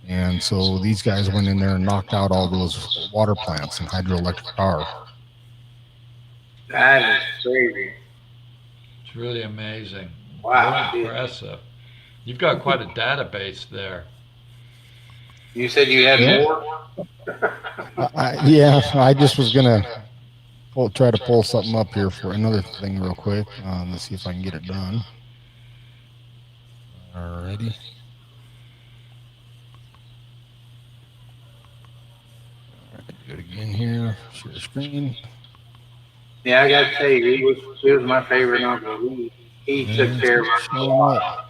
And so these guys went in there and knocked out all those water plants and hydroelectric power. That is crazy. It's really amazing. Wow. Very impressive. You've got quite a database there. You said you had more? I just was gonna try to pull something up here for another thing real quick. Let's see if I can get it done. Alrighty. Do it again here. Share screen. Yeah, I gotta tell you, he was my favorite uncle. He took care of us a lot.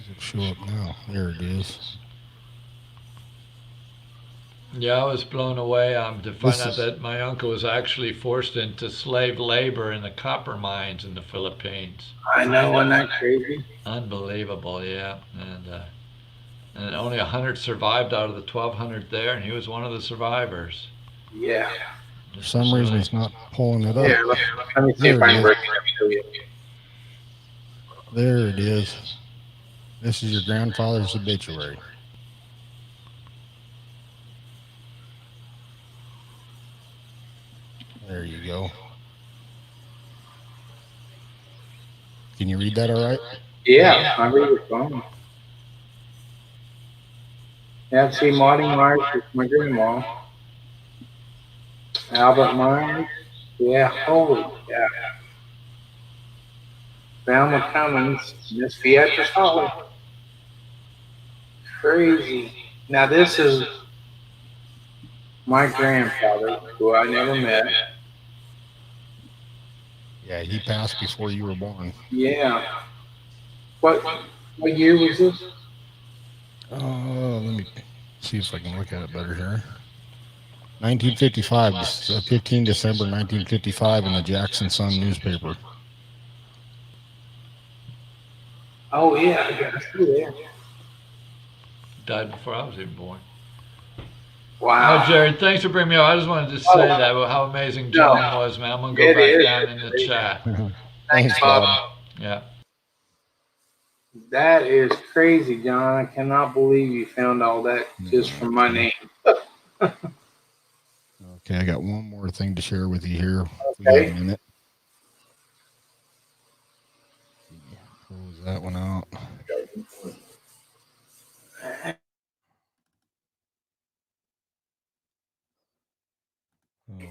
It'll show up now. There it is. Yeah, I was blown away to find out that my uncle was actually forced into slave labor in the copper mines in the Philippines. I know, isn't that crazy? Unbelievable, yeah. And only 100 survived out of the 1,200 there, and he was one of the survivors. Yeah. For some reason, it's not pulling it up. Here, let me see There if I it can is. bring it up to you. There it is. This is your grandfather's obituary. There you go. Can you read that all right? Yeah, I read it fine. Yeah, see, Marty Myers is my grandma. Albert Myers. Yeah, holy yeah. Velma Cummins, Miss Beatrice Holly. Crazy. Now this is my grandfather, who I never met. Yeah, he passed before you were born. Yeah. What year was this? Let me see if I can look at it better here. 1955, 15 December 1955 in the Jackson Sun newspaper. Oh yeah, I got to see that. Died before I was even born. Wow. Oh, Jerry, thanks for bringing me up. I just wanted to say that about how amazing John was, man. I'm gonna go It back is. down in the chat. Thanks, Bob. Yeah. That is crazy, John. I cannot believe you found all that just from my name. Okay, I got one more thing to share with you here. We got a minute. Close that one out.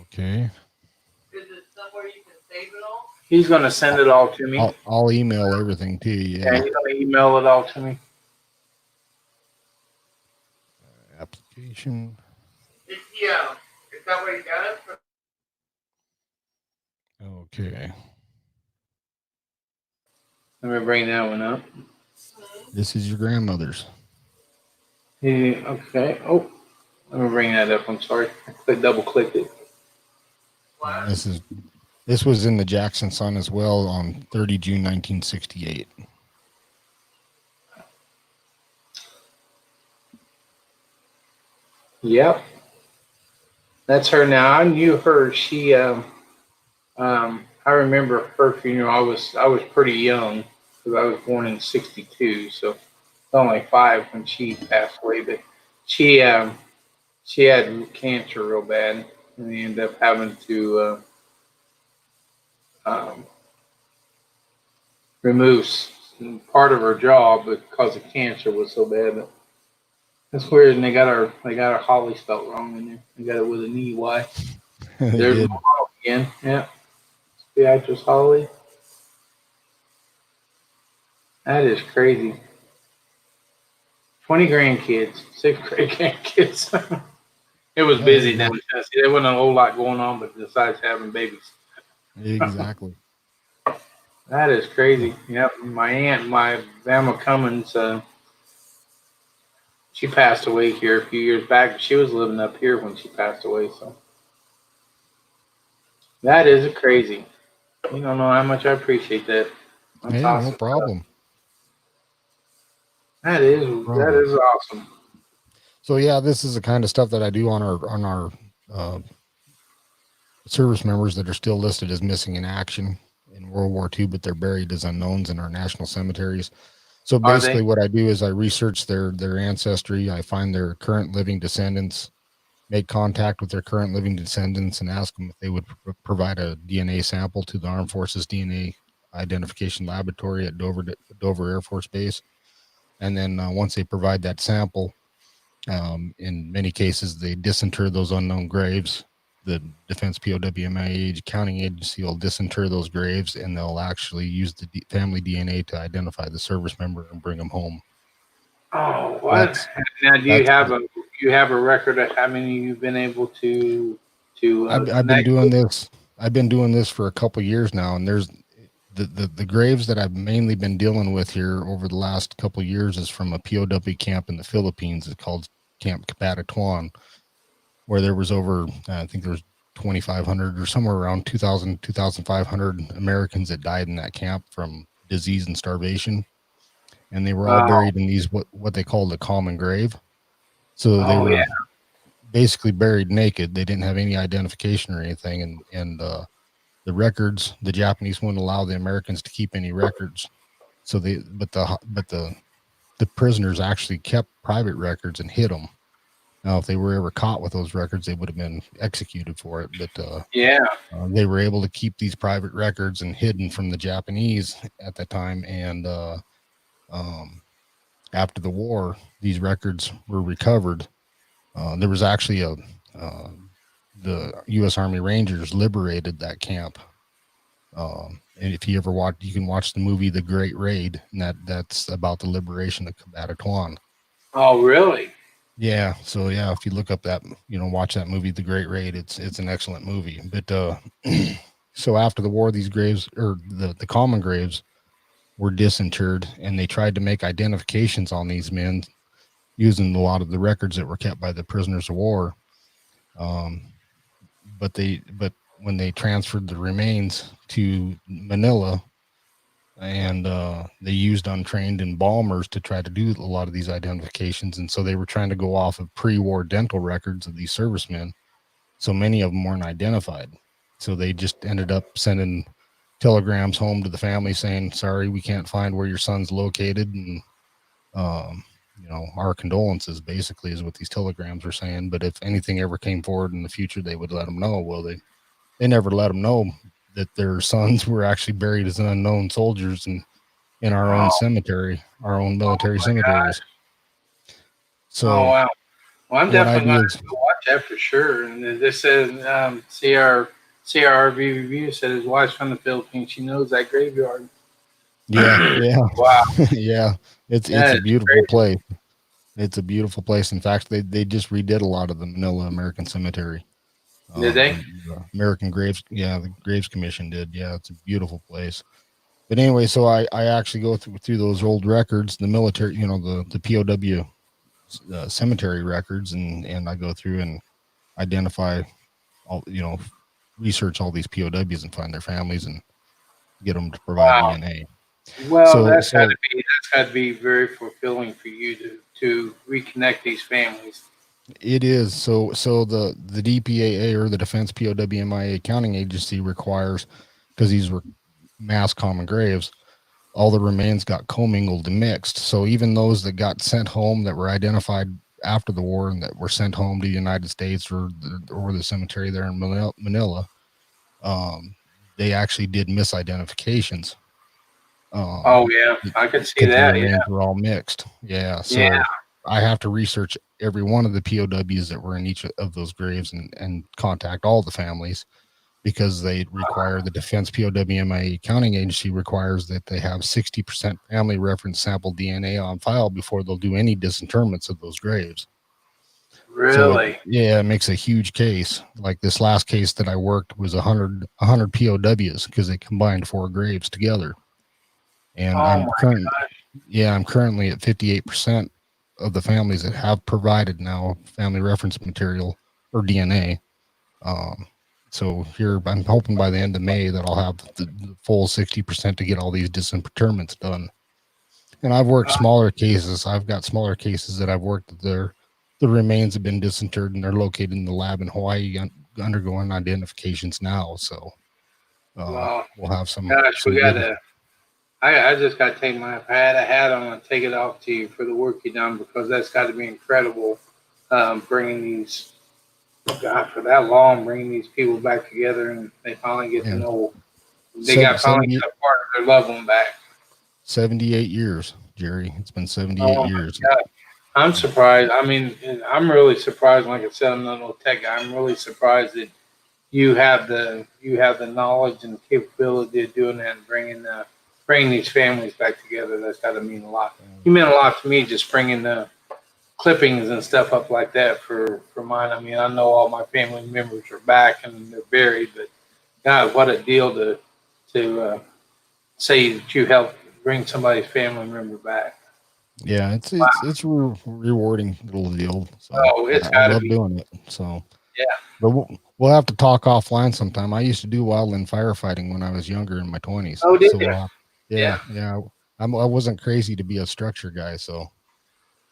Okay. Is it somewhere you can save it all? He's going to send it all to me. I'll email everything to you. Yeah, he's going to email it all to me. Application. Is that where you got it from? Okay. Let me bring that one up. This is your grandmother's. Okay. Oh, let me bring that up. I'm sorry. I double clicked it. This was in the Jackson Sun as well on 30 June 1968. Yep. That's her now. I knew her. She I remember her funeral. I was pretty young because I was born in '62, so I was only 5 when she passed away. But she had cancer real bad, and they ended up having to remove part of her jaw because the cancer was so bad. That's weird, and they got her Holly spelled wrong in there. They got it with an EY. There's my mom again. Yeah. Beatrice Holly. That is crazy. 20 grandkids, 6 great grandkids. It was busy down in Tennessee. There wasn't a whole lot going on, but besides having babies. Exactly. That is crazy. Yep. My aunt, my Velma Cummins, she passed away here a few years back. She was living up here when she passed away. So that is crazy. You don't know how much I appreciate that. That's awesome. No problem. That is awesome. So yeah, this is the kind of stuff that I do on our service members that are still listed as missing in action in World War II, but they're buried as unknowns in our national cemeteries. So basically what I do is I research their ancestry. I find their current living descendants, make contact with their current living descendants, and ask them if they would provide a DNA sample to the Armed Forces DNA Identification Laboratory at Dover Air Force Base. And then once they provide that sample, in many cases, they disinter those unknown graves. The Defense POW Accounting Agency will disinter those graves, and they'll actually use the family DNA to identify the service member and bring them home. Oh, what? Now, do you have a record of how many you've been able to? I've been doing this. I've been doing this for a couple years now, and there's the graves that I've mainly been dealing with here over the last couple of years is from a POW camp in the Philippines. It's called Camp Kapatatuan, where there was over, I think there was 2,500 or somewhere around 2,000, 2,500 Americans that died in that camp from disease and starvation. And they were all buried in these, what they call the common grave. So basically buried naked. They didn't have any identification or anything, and the records, the Japanese wouldn't allow the Americans to keep any records. So the prisoners actually kept private records and hid them. Now, if they were ever caught with those records, they would have been executed for it. But Yeah. they were able to keep these private records and hidden from the Japanese at the time. And after the war, these records were recovered. There was actually the U.S. Army Rangers liberated that camp. And if you ever watch, you can watch the movie The Great Raid, and that's about the liberation of Combatatuan. Oh, really? Yeah. So yeah, if you look up that, watch that movie, The Great Raid, it's an excellent movie. But so after the war, these graves, or the common graves, were disinterred, and they tried to make identifications on these men using a lot of the records that were kept by the prisoners of war. But when they transferred the remains to Manila, and they used untrained embalmers to try to do a lot of these identifications, and so they were trying to go off of pre-war dental records of these servicemen. So many of them weren't identified. So they just ended up sending telegrams home to the family saying, "Sorry, we can't find where your son's located," and our condolences, basically, is what these telegrams were saying. But if anything ever came forward in the future, they would let them know. Well, they never let them know that their sons were actually buried as unknown soldiers in our own cemetery, our own military cemeteries. So, wow. Well, I'm what definitely I do going is, to watch that for sure. And they said, CRV review said his wife's from the Philippines. She knows that graveyard. yeah, Wow. yeah, it's That a is beautiful crazy. place. It's a beautiful place. In fact, they just redid a lot of the Manila American Cemetery. Did they? The American Graves, the Graves Commission did. Yeah, it's a beautiful place. But anyway, so I actually go through those old records, the military, the POW cemetery records, and I go through and identify all, research all these POWs and find their families and get them to provide Wow. DNA. Well, that's got to be very fulfilling for you to reconnect these families. It is. So the DPAA, or the Defense POWMIA Accounting Agency, requires, because these were mass common graves, all the remains got commingled and mixed. So even those that got sent home, that were identified after the war and that were sent home to the United States or the cemetery there in Manila, they actually did misidentifications. Oh yeah, I can see Because the that. remains Yeah. were all mixed. Yeah. So Yeah. I have to research every one of the POWs that were in each of those graves and contact all the families, because they require, the Defense POWMIA Accounting Agency requires that they have 60% family reference sample DNA on file before they'll do any disinterments of those graves. Really? So it makes a huge case. Like this last case that I worked was 100 POWs, because they combined 4 graves together. And I'm currently at 58% of the families that have provided now family reference material or DNA. So here, I'm hoping by the end of May that I'll have the full 60% to get all these disinterments done. And I've worked smaller cases. I've got smaller cases that I've worked that the remains have been disinterred and they're located in the lab in Hawaii, undergoing identifications now. So we'll have some. Gosh, we gotta. I just got to take my hat on and take it off to you for the work you've done, because that's got to be incredible. Bringing these, God, for that long, bringing these people back together, and they finally get to know. They finally got a part of their loved one back. 78 years, Jerry. It's been 78 years. God. I'm surprised. I mean, I'm really surprised. Like I said, I'm not no tech guy. I'm really surprised that you have the knowledge and the capability of doing that and bringing these families back together. That's got to mean a lot. You meant a lot to me, just bringing the clippings and stuff up like that for mine. I mean, I know all my family members are back and they're buried, but God, what a deal to say that you helped bring somebody's family member back. Yeah, it's a rewarding little deal. So I love doing it. So yeah, but we'll have to talk offline sometime. I used to do wildland firefighting when I was younger, in my 20s. Oh, did so you? Yeah. I wasn't crazy to be a structure guy. So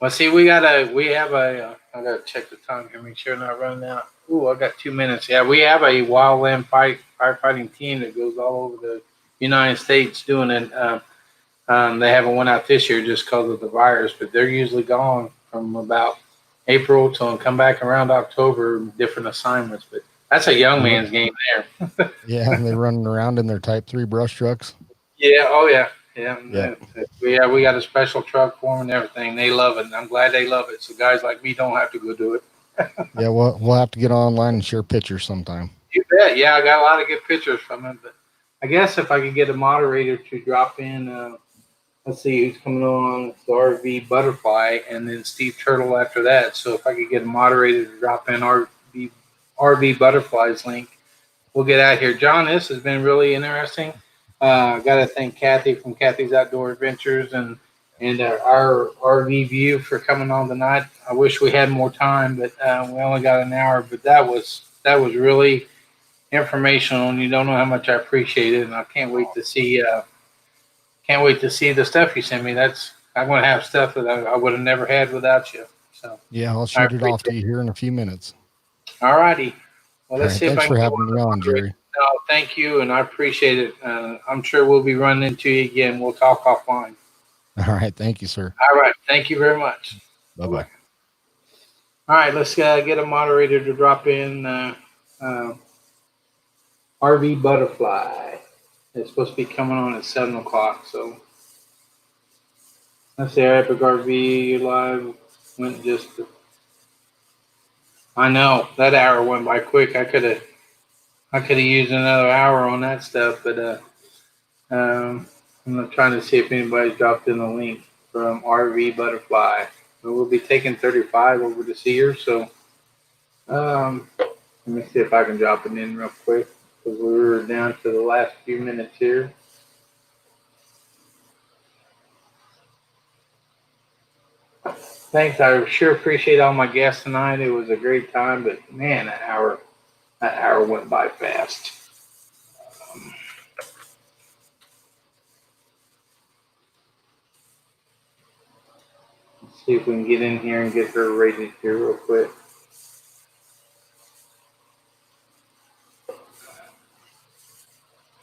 well, see, we have a I gotta check the time here, make sure I'm not running out. Ooh, I got 2 minutes. Yeah, we have a wildland firefighting team that goes all over the United States doing it. They haven't went out this year just because of the virus, but they're usually gone from about April till come back around October, different assignments. But that's a young man's game there. Yeah, and they're running around in their Type 3 brush trucks. Yeah. Oh yeah. Yeah. Yeah. We got a special truck for them and everything. They love it. And I'm glad they love it. So guys like me don't have to go do it. Yeah, we'll have to get online and share pictures sometime. You bet. Yeah, I got a lot of good pictures from it. But I guess if I could get a moderator to drop in, let's see who's coming on. It's the RV Butterfly and then Steve Turtle after that. So if I could get a moderator to drop in RV Butterfly's link, we'll get out here. John, this has been really interesting. I got to thank Kathy from Kathy's Outdoor Adventures and our RV View for coming on tonight. I wish we had more time, but we only got an hour. But that was really informational, and you don't know how much I appreciate it. And I can't wait to see the stuff you sent me. I'm going to have stuff that I would have never had without you. So yeah, I'll shoot it off to you here in a few minutes. All righty. Well, let's see if thanks I for can having me on, Jerry. No, thank you, and I appreciate it. I'm sure we'll be running into you again. We'll talk offline. All right. Thank you, sir. All right. Thank you very much. Bye-bye. All right. Let's get a moderator to drop in RV Butterfly. It's supposed to be coming on at 7 o'clock. So let's see. Our Epic RV Live went I know that hour went by quick. I could have used another hour on that stuff, but I'm not trying to see if anybody's dropped in the link from RV Butterfly. But we'll be taking 35 over to see her. So let me see if I can drop it in real quick because we're down to the last few minutes here. Thanks. I sure appreciate all my guests tonight. It was a great time, but man, that hour went by fast. Let's see if we can get in here and get her rated here real quick.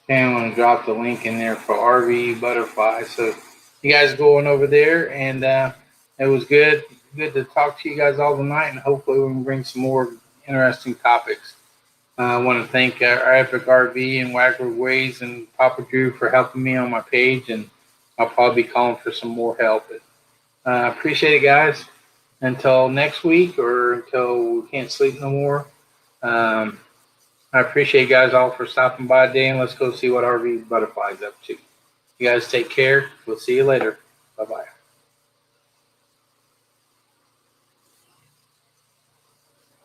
Okay, I'm going to drop the link in there for RV Butterfly. So you guys going over there, and it was good to talk to you guys all tonight, and hopefully we can bring some more interesting topics. I want to thank our Epic RV and Wagler Ways and Papa Drew for helping me on my page, and I'll probably be calling for some more help. But appreciate it, guys. Until next week or until we can't sleep no more. I appreciate you guys all for stopping by today, and let's go see what RV Butterfly's up to. You guys take care. We'll see you later.